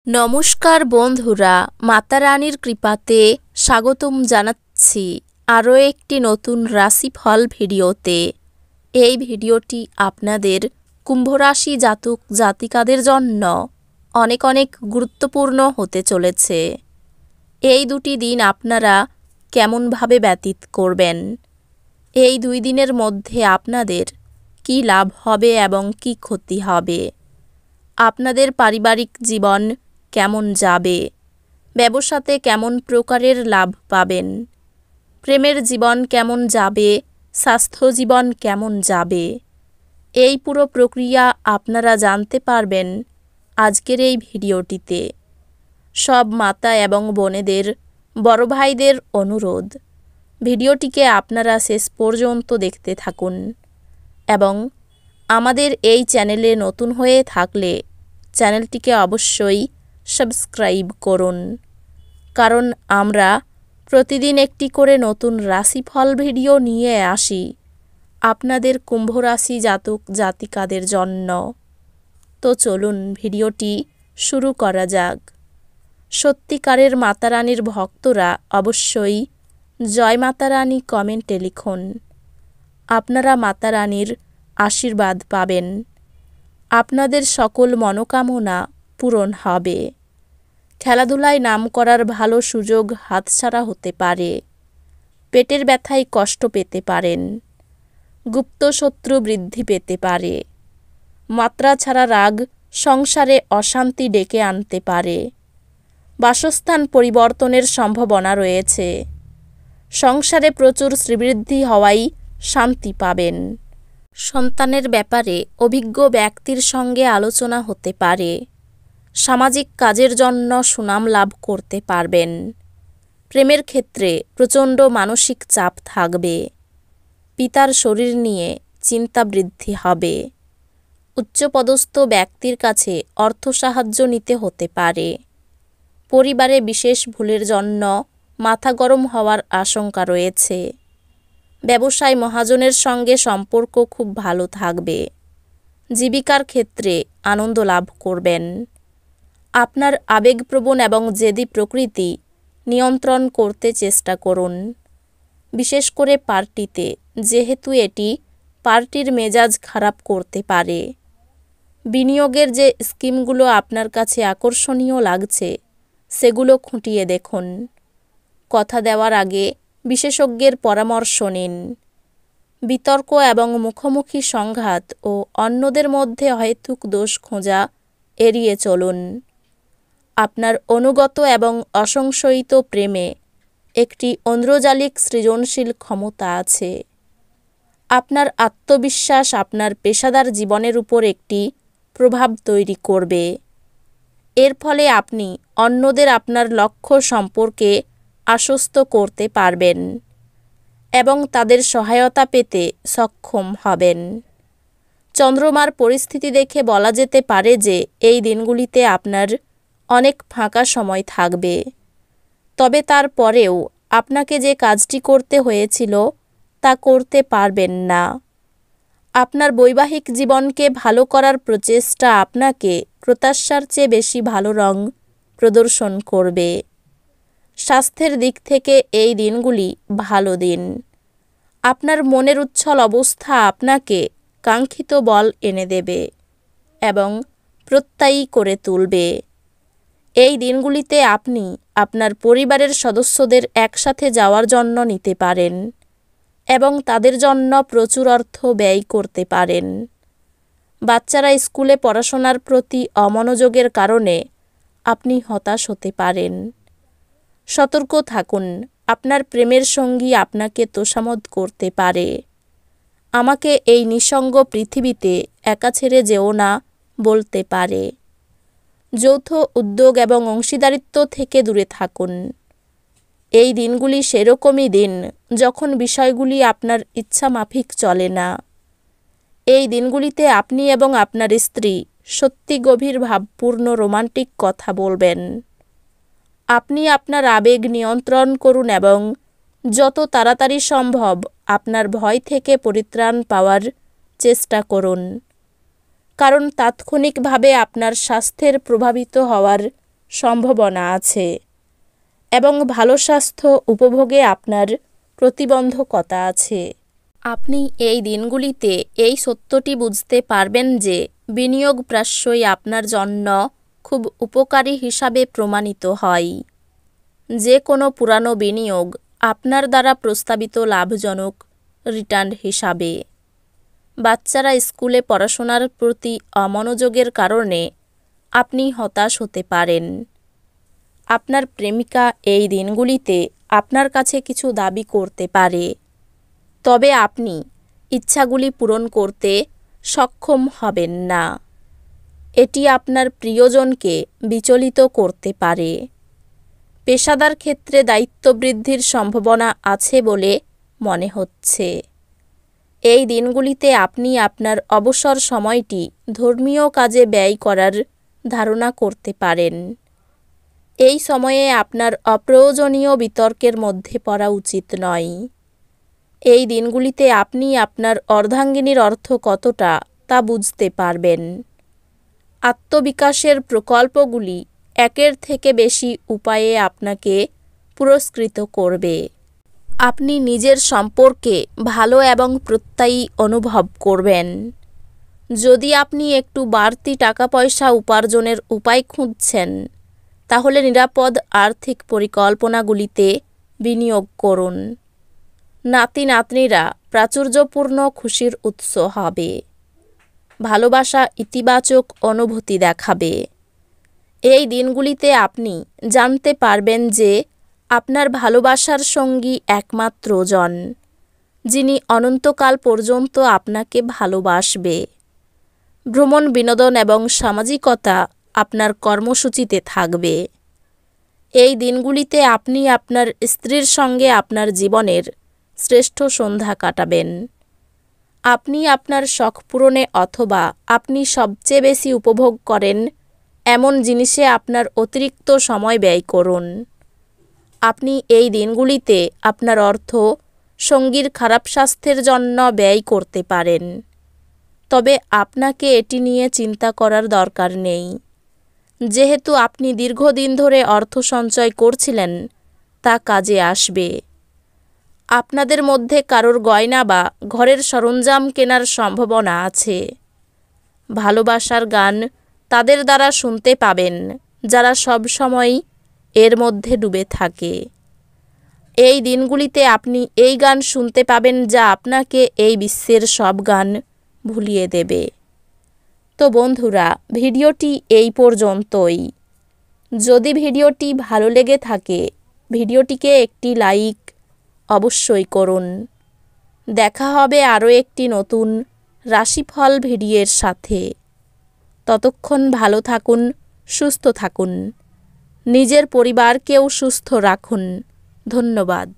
নমস্কার বন্ধুরা, মাতা রানীর কৃপাতে স্বাগতম জানাচ্ছি আরও একটি নতুন রাশিফল ভিডিওতে। এই ভিডিওটি আপনাদের কুম্ভ রাশি জাতক জাতিকাদের জন্য অনেক অনেক গুরুত্বপূর্ণ হতে চলেছে। এই দুটি দিন আপনারা কেমনভাবে ব্যতীত করবেন, এই 2 দিনের মধ্যে আপনাদের কি লাভ হবে এবং কি ক্ষতি হবে, আপনাদের পারিবারিক জীবন কেমন যাবে, ব্যবসাতে কেমন প্রকারের লাভ পাবেন, প্রেমের জীবন কেমন যাবে, স্বাস্থ্য জীবন কেমন যাবে, এই পুরো প্রক্রিয়া আপনারা জানতে পারবেন আজকের এই ভিডিওটিতে। সব মাতা এবং বোনেদের, বড় ভাইদের অনুরোধ, ভিডিওটিকে আপনারা শেষ পর্যন্ত দেখতে থাকুন এবং আমাদের এই চ্যানেলে নতুন হয়ে থাকলে চ্যানেলটিকে অবশ্যই সাবস্ক্রাইব করুন, কারণ আমরা প্রতিদিন একটি করে নতুন রাশিফল ভিডিও নিয়ে আসি আপনাদের কুম্ভ রাশি জাতক জাতিকাদের জন্য। তো চলুন ভিডিওটি শুরু করা যাক। সত্যিকারের মাতা রানীর ভক্তরা অবশ্যই জয় মাতা রানী কমেন্টে লিখুন। আপনারা মাতা রানীর আশীর্বাদ পাবেন, আপনাদের সকল মনোকামনা পূরণ হবে। খেলাধুলায় নাম করার ভালো সুযোগ হাতছাড়া হতে পারে, পেটের ব্যথায় কষ্ট পেতে পারেন, গুপ্ত শত্রু বৃদ্ধি পেতে পারে, মাত্রা ছাড়া রাগ সংসারে অশান্তি ডেকে আনতে পারে, বাসস্থান পরিবর্তনের সম্ভাবনা রয়েছে, সংসারে প্রচুর শ্রীবৃদ্ধি হওয়ায় শান্তি পাবেন, সন্তানের ব্যাপারে অভিজ্ঞ ব্যক্তির সঙ্গে আলোচনা হতে পারে, সামাজিক কাজের জন্য সুনাম লাভ করতে পারবেন, প্রেমের ক্ষেত্রে প্রচণ্ড মানসিক চাপ থাকবে, পিতার শরীর নিয়ে চিন্তা বৃদ্ধি হবে, উচ্চপদস্থ ব্যক্তির কাছে অর্থ সাহায্য নিতে হতে পারে, পরিবারে বিশেষ ভুলের জন্য মাথা গরম হওয়ার আশঙ্কা রয়েছে, ব্যবসায় মহাজনের সঙ্গে সম্পর্ক খুব ভালো থাকবে, জীবিকার ক্ষেত্রে আনন্দ লাভ করবেন, আপনার আবেগপ্রবণ এবং জেদি প্রকৃতি নিয়ন্ত্রণ করতে চেষ্টা করুন, বিশেষ করে পার্টিতে, যেহেতু এটি পার্টির মেজাজ খারাপ করতে পারে। বিনিয়োগের যে স্কিমগুলো আপনার কাছে আকর্ষণীয় লাগছে সেগুলো খুঁটিয়ে দেখুন। কথা দেওয়ার আগে বিশেষজ্ঞের পরামর্শ নিন। বিতর্ক এবং মুখোমুখি সংঘাত ও অন্যদের মধ্যে অহেতুক দোষ খোঁজা এড়িয়ে চলুন। আপনার অনুগত এবং অসংশয়িত প্রেমে একটি ঐন্দ্রজালিক সৃজনশীল ক্ষমতা আছে। আপনার আত্মবিশ্বাস আপনার পেশাদার জীবনের উপর একটি প্রভাব তৈরি করবে। এর ফলে আপনি অন্যদের আপনার লক্ষ্য সম্পর্কে আশ্বস্ত করতে পারবেন এবং তাদের সহায়তা পেতে সক্ষম হবেন। চন্দ্রমার পরিস্থিতি দেখে বলা যেতে পারে যে এই দিনগুলিতে আপনার অনেক ফাঁকা সময় থাকবে, তবে তারপরেও আপনাকে যে কাজটি করতে হয়েছিল তা করতে পারবেন না। আপনার বৈবাহিক জীবনকে ভালো করার প্রচেষ্টা আপনাকে প্রত্যাশার চেয়ে বেশি ভালো রং প্রদর্শন করবে। স্বাস্থ্যের দিক থেকে এই দিনগুলি ভালো দিন। আপনার মনের উচ্ছল অবস্থা আপনাকে কাঙ্ক্ষিত বল এনে দেবে এবং প্রত্যয়ী করে তুলবে। এই দিনগুলিতে আপনি আপনার পরিবারের সদস্যদের একসাথে যাওয়ার জন্য নিতে পারেন এবং তাদের জন্য প্রচুর অর্থ ব্যয় করতে পারেন। বাচ্চারা স্কুলে পড়াশোনার প্রতি অমনোযোগের কারণে আপনি হতাশ হতে পারেন। সতর্ক থাকুন, আপনার প্রেমের সঙ্গী আপনাকে তোষামোদ করতে পারে। আমাকে এই নিঃসঙ্গ পৃথিবীতে একা ছেড়ে যেও না বলতে পারে। যৌথ উদ্যোগ এবং অংশীদারিত্ব থেকে দূরে থাকুন। এই দিনগুলি সেরকমই দিন যখন বিষয়গুলি আপনার ইচ্ছা মাফিক চলে না। এই দিনগুলিতে আপনি এবং আপনার স্ত্রী সত্যি গভীর ভাবপূর্ণ রোমান্টিক কথা বলবেন। আপনি আপনার আবেগ নিয়ন্ত্রণ করুন এবং যত তাড়াতাড়ি সম্ভব আপনার ভয় থেকে পরিত্রাণ পাওয়ার চেষ্টা করুন, কারণ তাৎক্ষণিকভাবে আপনার স্বাস্থ্যের প্রভাবিত হওয়ার সম্ভাবনা আছে এবং ভালো স্বাস্থ্য উপভোগে আপনার প্রতিবন্ধকতা আছে। আপনি এই দিনগুলিতে এই সত্যটি বুঝতে পারবেন যে বিনিয়োগ প্রায়শই আপনার জন্য খুব উপকারী হিসাবে প্রমাণিত হয়। যে কোনো পুরানো বিনিয়োগ আপনার দ্বারা প্রস্তাবিত লাভজনক রিটার্ন হিসাবে। বাচ্চারা স্কুলে পড়াশোনার প্রতি অমনোযোগের কারণে আপনি হতাশ হতে পারেন। আপনার প্রেমিকা এই দিনগুলিতে আপনার কাছে কিছু দাবি করতে পারে, তবে আপনি ইচ্ছাগুলি পূরণ করতে সক্ষম হবেন না। এটি আপনার প্রিয়জনকে বিচলিত করতে পারে। পেশাদার ক্ষেত্রে দায়িত্ব বৃদ্ধির সম্ভাবনা আছে বলে মনে হচ্ছে। এই দিনগুলিতে আপনি আপনার অবসর সময়টি ধর্মীয় কাজে ব্যয় করার ধারণা করতে পারেন। এই সময়ে আপনার অপ্রয়োজনীয় বিতর্কের মধ্যে পড়া উচিত নয়। এই দিনগুলিতে আপনি আপনার অর্ধাঙ্গিনীর অর্থ কতটা তা বুঝতে পারবেন। আত্মবিকাশের প্রকল্পগুলি একের থেকে বেশি উপায়ে আপনাকে পুরস্কৃত করবে। আপনি নিজের সম্পর্কে ভালো এবং প্রত্যয়ী অনুভব করবেন। যদি আপনি একটু বাড়তি টাকা পয়সা উপার্জনের উপায় খুঁজছেন, তাহলে নিরাপদ আর্থিক পরিকল্পনাগুলিতে বিনিয়োগ করুন। নাতি নাতনিরা প্রাচুর্যপূর্ণ খুশির উৎস হবে। ভালোবাসা ইতিবাচক অনুভূতি দেখাবে। এই দিনগুলিতে আপনি জানতে পারবেন যে আপনার ভালোবাসার সঙ্গী একমাত্র জন, যিনি অনন্তকাল পর্যন্ত আপনাকে ভালোবাসবে। ভ্রমণ, বিনোদন এবং সামাজিকতা আপনার কর্মসূচিতে থাকবে। এই দিনগুলিতে আপনি আপনার স্ত্রীর সঙ্গে আপনার জীবনের শ্রেষ্ঠ সন্ধ্যা কাটাবেন। আপনি আপনার শখ পূরণে অথবা আপনি সবচেয়ে বেশি উপভোগ করেন এমন জিনিসে আপনার অতিরিক্ত সময় ব্যয় করুন। আপনি এই দিনগুলিতে আপনার অর্থ সঙ্গীর খারাপ স্বাস্থ্যের জন্য ব্যয় করতে পারেন, তবে আপনাকে এটি নিয়ে চিন্তা করার দরকার নেই। যেহেতু আপনি দীর্ঘদিন ধরে অর্থ সঞ্চয় করছিলেন, তা কাজে আসবে। আপনাদের মধ্যে কারোর গয়না বা ঘরের সরঞ্জাম কেনার সম্ভাবনা আছে। ভালোবাসার গান তাদের দ্বারা শুনতে পাবেন যারা সব সময় এর মধ্যে ডুবে থাকে। এই দিনগুলিতে আপনি এই গান শুনতে পাবেন যা আপনাকে এই বিশ্বের সব গান ভুলিয়ে দেবে। তো বন্ধুরা, ভিডিওটি এই পর্যন্তই। যদি ভিডিওটি ভালো লেগে থাকে, ভিডিওটিকে একটি লাইক অবশ্যই করুন। দেখা হবে আরও একটি নতুন রাশিফল ভিডিওর সাথে। ততক্ষণ ভালো থাকুন, সুস্থ থাকুন, নিজের পরিবারকেও সুস্থ রাখুন। ধন্যবাদ।